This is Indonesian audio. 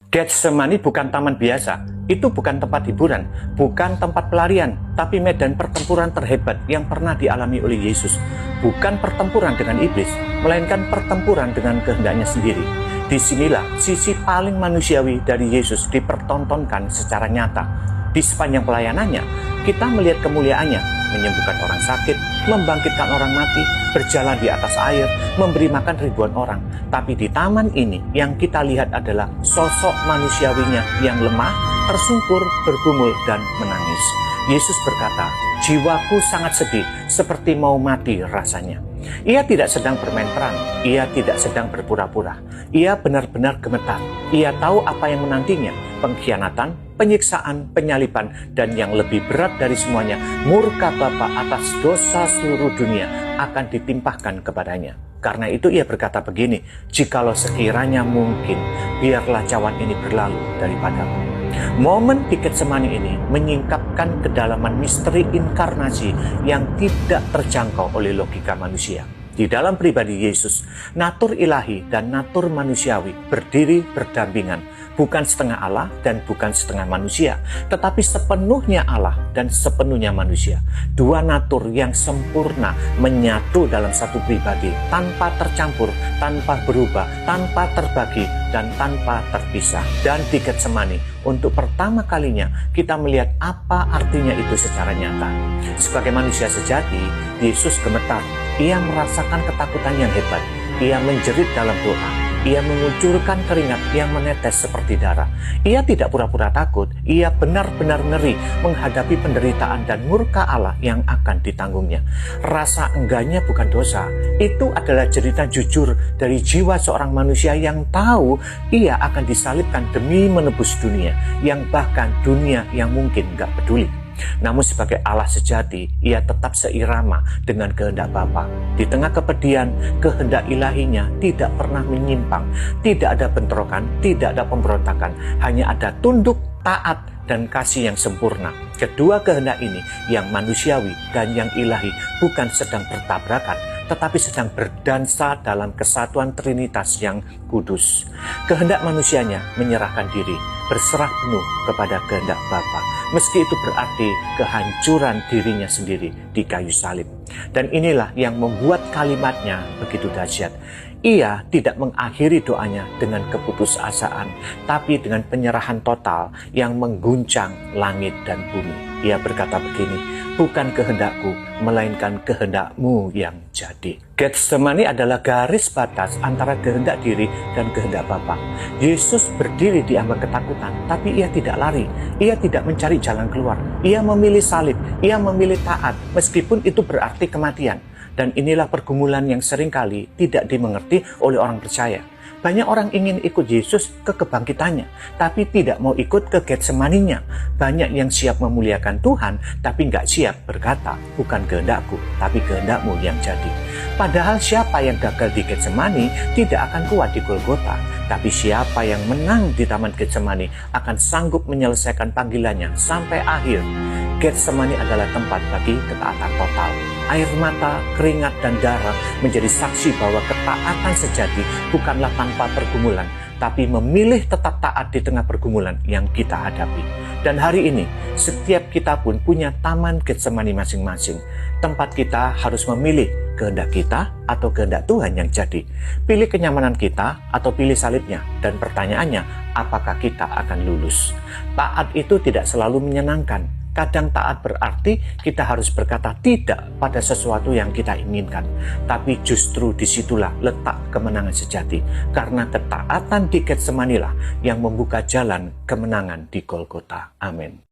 Getsemani bukan taman biasa, itu bukan tempat hiburan, bukan tempat pelarian, tapi medan pertempuran terhebat yang pernah dialami oleh Yesus. Bukan pertempuran dengan iblis, melainkan pertempuran dengan kehendaknya sendiri. Disinilah sisi paling manusiawi dari Yesus dipertontonkan secara nyata. Di sepanjang pelayanannya, kita melihat kemuliaannya, menyembuhkan orang sakit, membangkitkan orang mati, berjalan di atas air, memberi makan ribuan orang. Tapi di taman ini yang kita lihat adalah sosok manusiawinya yang lemah, tersungkur, bergumul, dan menangis. Yesus berkata, "Jiwaku sangat sedih, seperti mau mati rasanya." Ia tidak sedang bermain peran, ia tidak sedang berpura-pura. Ia benar-benar gemetar. Ia tahu apa yang menantinya, pengkhianatan, penyiksaan, penyaliban, dan yang lebih berat dari semuanya, murka Bapa atas dosa seluruh dunia akan ditimpahkan kepadanya. Karena itu ia berkata begini, "Jikalau sekiranya mungkin, biarlah cawan ini berlalu daripadaku." Momen di Getsemani ini menyingkapkan kedalaman misteri inkarnasi yang tidak terjangkau oleh logika manusia. Di dalam pribadi Yesus, natur ilahi dan natur manusiawi berdiri berdampingan, bukan setengah Allah dan bukan setengah manusia, tetapi sepenuhnya Allah dan sepenuhnya manusia. Dua natur yang sempurna menyatu dalam satu pribadi, tanpa tercampur, tanpa berubah, tanpa terbagi, dan tanpa terpisah. Dan di Getsemani, untuk pertama kalinya kita melihat apa artinya itu secara nyata. Sebagai manusia sejati, Yesus gemetar. Ia merasakan ketakutan yang hebat. Ia menjerit dalam doa. Ia mengucurkan keringat yang menetes seperti darah. Ia tidak pura-pura takut. Ia benar-benar ngeri menghadapi penderitaan dan murka Allah yang akan ditanggungnya. Rasa enggaknya bukan dosa. Itu adalah cerita jujur dari jiwa seorang manusia yang tahu ia akan disalibkan demi menebus dunia, yang bahkan dunia yang mungkin gak peduli. Namun sebagai Allah sejati, ia tetap seirama dengan kehendak Bapa. Di tengah kepedihan, kehendak ilahinya tidak pernah menyimpang. Tidak ada bentrokan, tidak ada pemberontakan. Hanya ada tunduk, taat, dan kasih yang sempurna. Kedua kehendak ini, yang manusiawi dan yang ilahi, bukan sedang bertabrakan, tetapi sedang berdansa dalam kesatuan Trinitas yang kudus. Kehendak manusianya menyerahkan diri, berserah penuh kepada kehendak Bapa, meski itu berarti kehancuran dirinya sendiri di kayu salib. Dan inilah yang membuat kalimatnya begitu dahsyat. Ia tidak mengakhiri doanya dengan keputusasaan, tapi dengan penyerahan total yang mengguncang langit dan bumi. Ia berkata begini, "Bukan kehendakku, melainkan kehendakmu yang jadi." Getsemani adalah garis batas antara kehendak diri dan kehendak Bapa. Yesus berdiri di ambang ketakutan, tapi ia tidak lari. Ia tidak mencari jalan keluar. Ia memilih salib. Ia memilih taat, meskipun itu berarti kematian. Dan inilah pergumulan yang seringkali tidak dimengerti oleh orang percaya. Banyak orang ingin ikut Yesus ke kebangkitannya, tapi tidak mau ikut ke Getsemaninya. Banyak yang siap memuliakan Tuhan, tapi nggak siap berkata, "Bukan kehendakku, tapi kehendakmu yang jadi." Padahal siapa yang gagal di Getsemani tidak akan kuat di Golgota. Tapi siapa yang menang di Taman Getsemani akan sanggup menyelesaikan panggilannya sampai akhir. Getsemani adalah tempat bagi ketaatan total. Air mata, keringat, dan darah menjadi saksi bahwa ketaatan sejati bukanlah tanpa pergumulan, tapi memilih tetap taat di tengah pergumulan yang kita hadapi. Dan hari ini, setiap kita pun punya taman Getsemani masing-masing. Tempat kita harus memilih kehendak kita atau kehendak Tuhan yang jadi. Pilih kenyamanan kita atau pilih salibnya. Dan pertanyaannya, apakah kita akan lulus? Taat itu tidak selalu menyenangkan. Kadang taat berarti kita harus berkata tidak pada sesuatu yang kita inginkan. Tapi justru disitulah letak kemenangan sejati. Karena ketaatan di Getsemani lah yang membuka jalan kemenangan di Golgota. Amin.